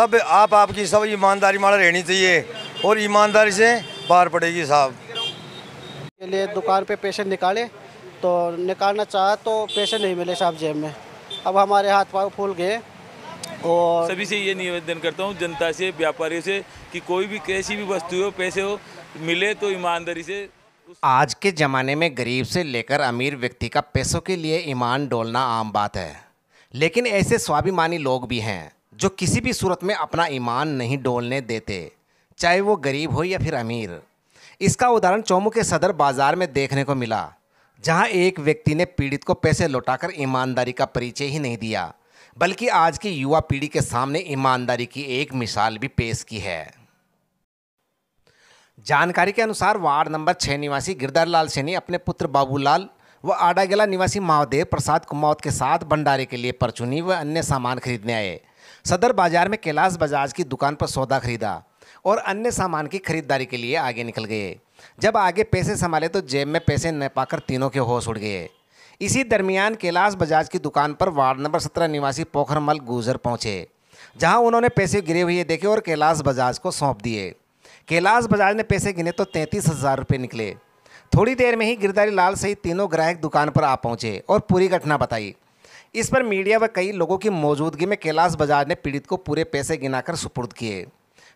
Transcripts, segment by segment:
सब आपकी सब ईमानदारी माड़ा रहनी चाहिए और ईमानदारी से बाहर पड़ेगी साहब। के लिए दुकान पे पैसे निकाले तो निकालना चाहा तो पैसे नहीं मिले साहब जेब में। अब हमारे हाथ पाँव फूल गए। और सभी से ये निवेदन करता हूँ, जनता से, व्यापारियों से, कि कोई भी कैसी भी वस्तु हो, पैसे हो, मिले तो ईमानदारी से। आज के ज़माने में गरीब से लेकर अमीर व्यक्ति का पैसों के लिए ईमान डोलना आम बात है, लेकिन ऐसे स्वाभिमानी लोग भी हैं जो किसी भी सूरत में अपना ईमान नहीं डोलने देते, चाहे वो गरीब हो या फिर अमीर। इसका उदाहरण चौमू के सदर बाज़ार में देखने को मिला, जहां एक व्यक्ति ने पीड़ित को पैसे लौटाकर ईमानदारी का परिचय ही नहीं दिया, बल्कि आज की युवा पीढ़ी के सामने ईमानदारी की एक मिसाल भी पेश की है। जानकारी के अनुसार वार्ड नंबर 6 निवासी गिरधर लाल सैनी अपने पुत्र बाबूलाल व आडागेला निवासी महादेव प्रसाद कुमावत के साथ भंडारे के लिए परचूनी व अन्य सामान खरीदने आए। सदर बाजार में कैलाश बजाज की दुकान पर सौदा खरीदा और अन्य सामान की खरीदारी के लिए आगे निकल गए। जब आगे पैसे संभाले तो जेब में पैसे न पाकर तीनों के होश उड़ गए। इसी दरमियान कैलाश बजाज की दुकान पर वार्ड नंबर 17 निवासी पोखरमल गुजर पहुंचे, जहां उन्होंने पैसे गिरे हुए देखे और कैलाश बजाज को सौंप दिए। कैलाश बजाज ने पैसे गिने तो 33,000 रुपये निकले। थोड़ी देर में ही गिरधारी लाल सहित तीनों ग्राहक दुकान पर आ पहुंचे और पूरी घटना बताई। इस पर मीडिया व कई लोगों की मौजूदगी में कैलाश बजाज ने पीड़ित को पूरे पैसे गिनाकर सुपुर्द किए।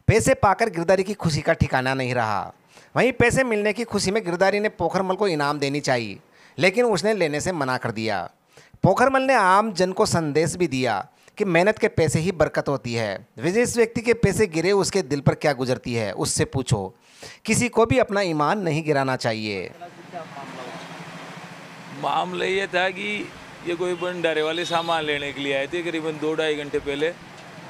पैसे पाकर गिरधारी की खुशी का ठिकाना नहीं रहा। वहीं पैसे मिलने की खुशी में गिरधारी ने पोखरमल को इनाम देनी चाहिए, लेकिन उसने लेने से मना कर दिया। पोखरमल ने आम जन को संदेश भी दिया कि मेहनत के पैसे ही बरकत होती है। जिस व्यक्ति के पैसे गिरे उसके दिल पर क्या गुजरती है उससे पूछो। किसी को भी अपना ईमान नहीं गिराना चाहिए। मामला ये था कि ये कोई भंडारे वाले सामान लेने के लिए आए थे करीबन 2-2.5 घंटे पहले।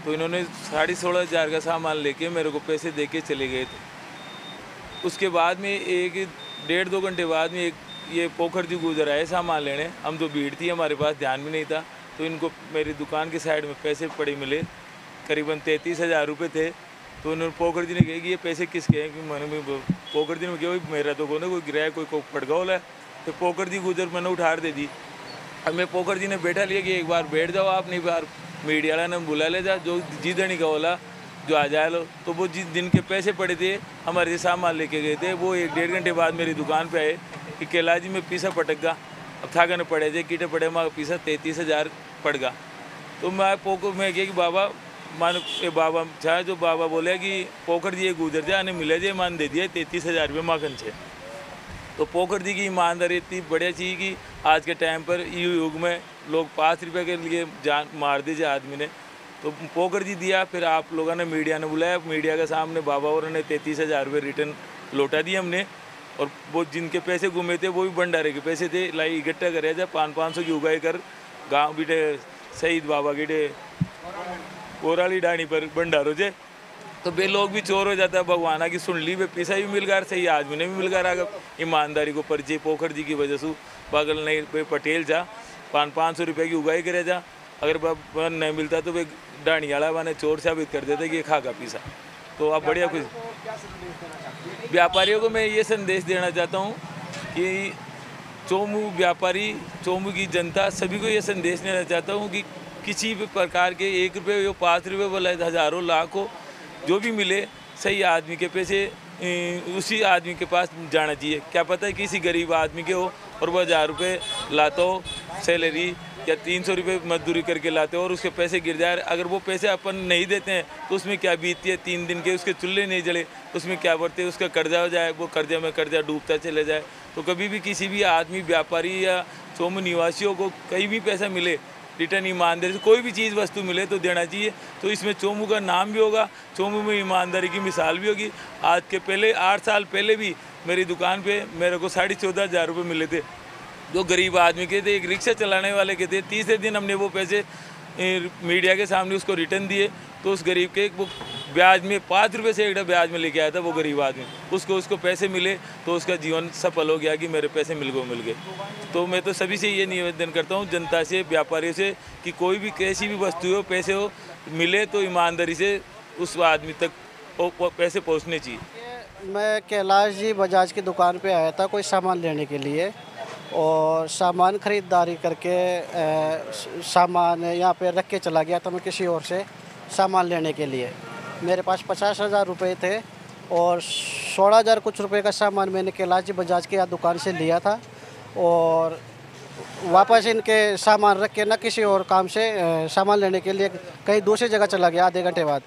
तो इन्होंने 16,500 का सामान लेके मेरे को पैसे दे के चले गए थे। उसके बाद में 1-1.5-2 घंटे बाद में ये पोखर जी गुजर आए सामान लेने। हम तो भीड़ थी, हमारे पास ध्यान भी नहीं था, तो इनको मेरी दुकान के साइड में पैसे पड़े मिले, करीबन 33,000 रुपये थे। तो उन्होंने पोखर जी ने कहा कि ये पैसे किसके हैं, कि मैंने पोखर जी ने कहा मेरा तो कोई गिराया कोई पड़गा होला है। तो पोखर जी गुजर मैंने उठार दे दी। अब मैं पोखर जी ने बैठा लिया कि एक बार बैठ जाओ आप, नहीं बार मीडिया वाला ने बुला ले जा, जो जिदनी का बोला जो आ जाए लो। तो वो जिस दिन के पैसे पड़े थे हमारे सामान लेके गए थे, वो 1-1.5 घंटे बाद मेरी दुकान पे आए कि कैलाश जी में पीसा पटक गा, अब था कहने पड़े थे कीटे पड़े माँ पीसा 33,000 पड़ गा। तो मैं पोखर में कहा कि बाबा मान ये बाबा चाहे जो बाबा बोले कि पोखर जी ये गुजर जाए ने मिले जाए मान दे दिया 33,000 रुपये माखन से। तो पोखर जी की ईमानदारी इतनी बढ़िया चीज़ कि आज के टाइम पर युग में लोग 5 रुपये के लिए जान मार दीजिए आदमी ने, तो पोखर जी दिया। फिर आप लोगों ने मीडिया ने बुलाया, मीडिया के सामने बाबा और ने 33,000 रुपये रिटर्न लौटा दिए हमने। और वो जिनके पैसे गुमे थे वो भी भंडारे के पैसे थे, लाई इकट्ठा करे जा 500-500 की उगाई कर गाँव बीटे शहीद बाबा गिटे कोराली डाणी पर भंडारो जे। तो बे लोग भी चोर हो जाता है, भगवाना की सुन ली, वे पैसा भी मिल गया, सही आदमी ने भी मिल गया। ईमानदारी को परिचय पोखर जी की वजह से बगल नहीं पटेल जा 500 रुपये की उगाई करे जा, अगर नहीं मिलता तो वे डाणी वाला मैंने चोर साबित कर देते कि ये खा का पीसा। तो आप बढ़िया कुछ व्यापारियों को मैं ये संदेश देना चाहता हूँ कि चौमू व्यापारी, चौमू की जनता, सभी को ये संदेश देना चाहता हूँ कि किसी भी प्रकार के 1 रुपये या 5 रुपये वाला हज़ारों लाखों जो भी मिले, सही आदमी के पैसे उसी आदमी के पास जाना चाहिए। क्या पता है किसी गरीब आदमी के हो और वो 1000 रुपये लाता हो सैलरी या 300 रुपये मजदूरी करके लाते हो और उसके पैसे गिर जाए, अगर वो पैसे अपन नहीं देते हैं तो उसमें क्या बीतती है। 3 दिन के उसके चूल्हे नहीं जले, उसमें क्या बढ़ते, उसका कर्जा हो जाए, वो कर्जे में कर्जा डूबता चले जाए। तो कभी भी किसी भी आदमी, व्यापारी या चौमू निवासियों को कहीं भी पैसा मिले, रिटर्न ईमानदारी से कोई भी चीज़ वस्तु मिले तो देना चाहिए। तो इसमें चौमू का नाम भी होगा, चौमू में ईमानदारी की मिसाल भी होगी। आज के पहले 8 साल पहले भी मेरी दुकान पे मेरे को 14,500 रुपये मिले थे, जो गरीब आदमी के थे, एक रिक्शा चलाने वाले के थे। तीसरे दिन हमने वो पैसे मीडिया के सामने उसको रिटर्न दिए, तो उस गरीब के वो ब्याज में 5 रुपये से 1 ब्याज में लेके आया था वो गरीब आदमी, उसको पैसे मिले तो उसका जीवन सफल हो गया कि मेरे पैसे मिल गए। तो मैं तो सभी से ये निवेदन करता हूँ, जनता से, व्यापारियों से, कि कोई भी कैसी भी वस्तु हो, पैसे हो, मिले तो ईमानदारी से उस आदमी तक पैसे पहुँचने चाहिए। मैं कैलाश जी बजाज की दुकान पे आया था कोई सामान लेने के लिए, और सामान ख़रीदारी करके सामान यहाँ पे रख के चला गया था मैं किसी और से। सामान लेने के लिए। मेरे पास 50,000 रुपये थे और 16,000 कुछ रुपए का सामान मैंने कैलाश जी बजाज के यहाँ दुकान से लिया था और वापस इनके सामान रख के ना किसी और काम से सामान लेने के लिए कहीं दूसरी जगह चला गया आधे घंटे बाद।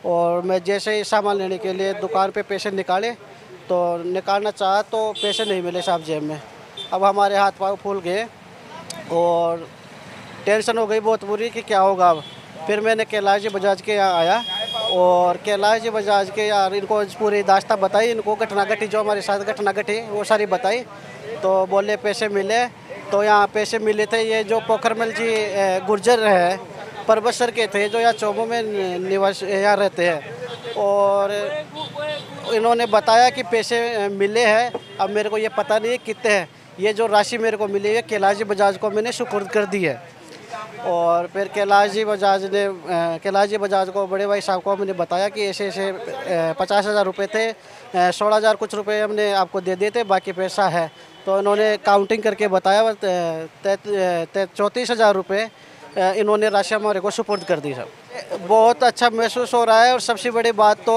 और मैं जैसे ही सामान लेने के लिए दुकान पे पैसे निकाले तो निकालना चाहा तो पैसे नहीं मिले साहब जेब में। अब हमारे हाथ पाँव फूल गए और टेंशन हो गई बहुत बुरी कि क्या होगा अब। फिर मैंने कैलाश जी बजाज के यहाँ आया और कैलाश जी बजाज के यार इनको पूरी दास्तां बताई, इनको घटना घटी जो हमारे साथ घटना घटी वो सारी बताई। तो बोले पैसे मिले, तो यहाँ पैसे मिले थे ये जो पोखरमल जी गुर्जर है परबसर के थे जो यहाँ चौबों में निवास यहाँ रहते हैं और इन्होंने बताया कि पैसे मिले हैं। अब मेरे को ये पता नहीं है कितने हैं। ये जो राशि मेरे को मिली है कैलाश जी बजाज को मैंने सुपुर्द कर दी है। और फिर कैलाश जी बजाज को बड़े भाई साहब को मैंने बताया कि ऐसे ऐसे 50,000 रुपये थे, 16,000 कुछ रुपए हमने आपको दे दिए थे, बाकी पैसा है। तो इन्होंने काउंटिंग करके बताया 34,000 रुपये इन्होंने राशि हमारे को सुपुर्द कर दी। सब बहुत अच्छा महसूस हो रहा है और सबसे बड़ी बात तो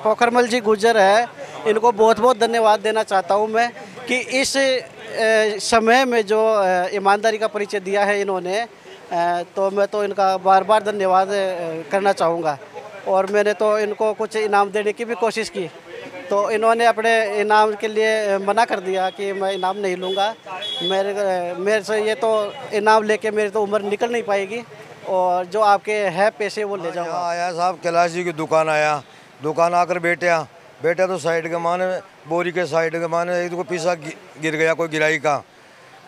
पोखरमल जी गुर्जर है, इनको बहुत बहुत धन्यवाद देना चाहता हूँ मैं कि इस समय में जो ईमानदारी का परिचय दिया है इन्होंने, तो मैं तो इनका बार बार धन्यवाद करना चाहूँगा। और मैंने तो इनको कुछ इनाम देने की भी कोशिश की तो इन्होंने अपने इनाम के लिए मना कर दिया कि मैं इनाम नहीं लूँगा। मेरे से ये तो इनाम लेके मेरी तो उम्र निकल नहीं पाएगी और जो आपके है पैसे वो ले जाऊँगा। आया साहब कैलाश जी की दुकान आया, दुकान आकर बैठा तो साइड के माने बोरी के साइड के माने एक को पीसा गिर गया कोई गिराई का,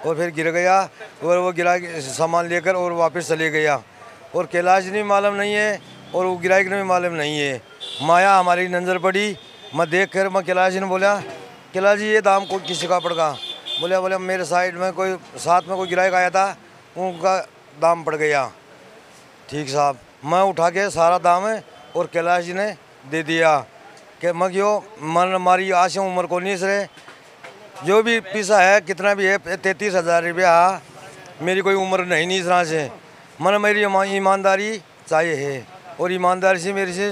और फिर गिर गया और वो गिराई सामान लेकर और वापस चले गया। और कैलाश जी ने मालूम नहीं है और वो गिराई ने भी मालूम नहीं है। माया हमारी नज़र पड़ी, मैं देख कर मैं कैलाश जी ने बोला कैलाश जी ये दाम को किसी का पड़ गया? बोले मेरे साइड में कोई साथ में कोई गिराई आया था उनका दाम पड़ गया। ठीक साहब, मैं उठा के सारा दाम है और कैलाश जी ने दे दिया कि मैं क्यों मन हमारी आशा उम्र को नहीं सरे जो भी पैसा है कितना भी है 33,000 रुपया मेरी कोई उम्र नहीं इस तरह से मन मेरी ईमानदारी चाहिए है और ईमानदारी से मेरी से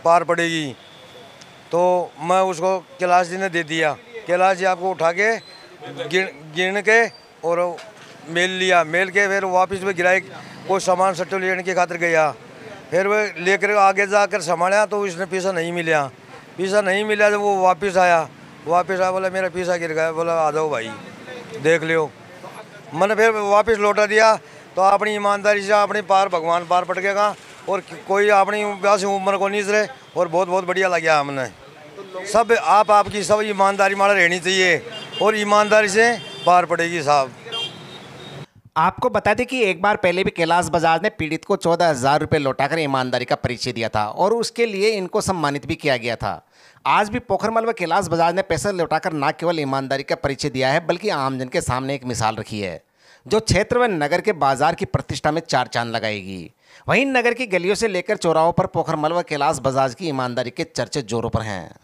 पार पड़ेगी। तो मैं उसको कैलाश जी ने दे दिया। कैलाश जी आपको उठा के गिन के और मेल के फिर वापस में गिराए कोई सामान सट्टू लेने की खातिर गया। फिर वो लेकर आगे जाकर संभाला तो उसने पैसा नहीं मिला जब वो वापस आया बोला मेरा पैसा गिर गया। बोला आ जाओ भाई देख लियो। मैंने फिर वापस लौटा दिया। तो अपनी ईमानदारी से अपनी भगवान पार पड़ गएगा और कोई अपनी वैसी उम्र को नहीं सरे और बहुत बहुत बढ़िया लगा हमने। सब आपकी सब ईमानदारी मारा रहनी चाहिए और ईमानदारी से पार पड़ेगी साहब। आपको बता दें कि एक बार पहले भी कैलाश बजाज ने पीड़ित को 14,000 रुपये लौटाकर ईमानदारी का परिचय दिया था और उसके लिए इनको सम्मानित भी किया गया था। आज भी पोखरमल व कैलाश बजाज ने पैसे लौटाकर न केवल ईमानदारी का परिचय दिया है बल्कि आमजन के सामने एक मिसाल रखी है जो क्षेत्र व नगर के बाजार की प्रतिष्ठा में चार चांद लगाएगी। वहीं नगर की गलियों से लेकर चौराहों पर पोखरमल व कैलाश बजाज की ईमानदारी के चर्चे जोरों पर हैं।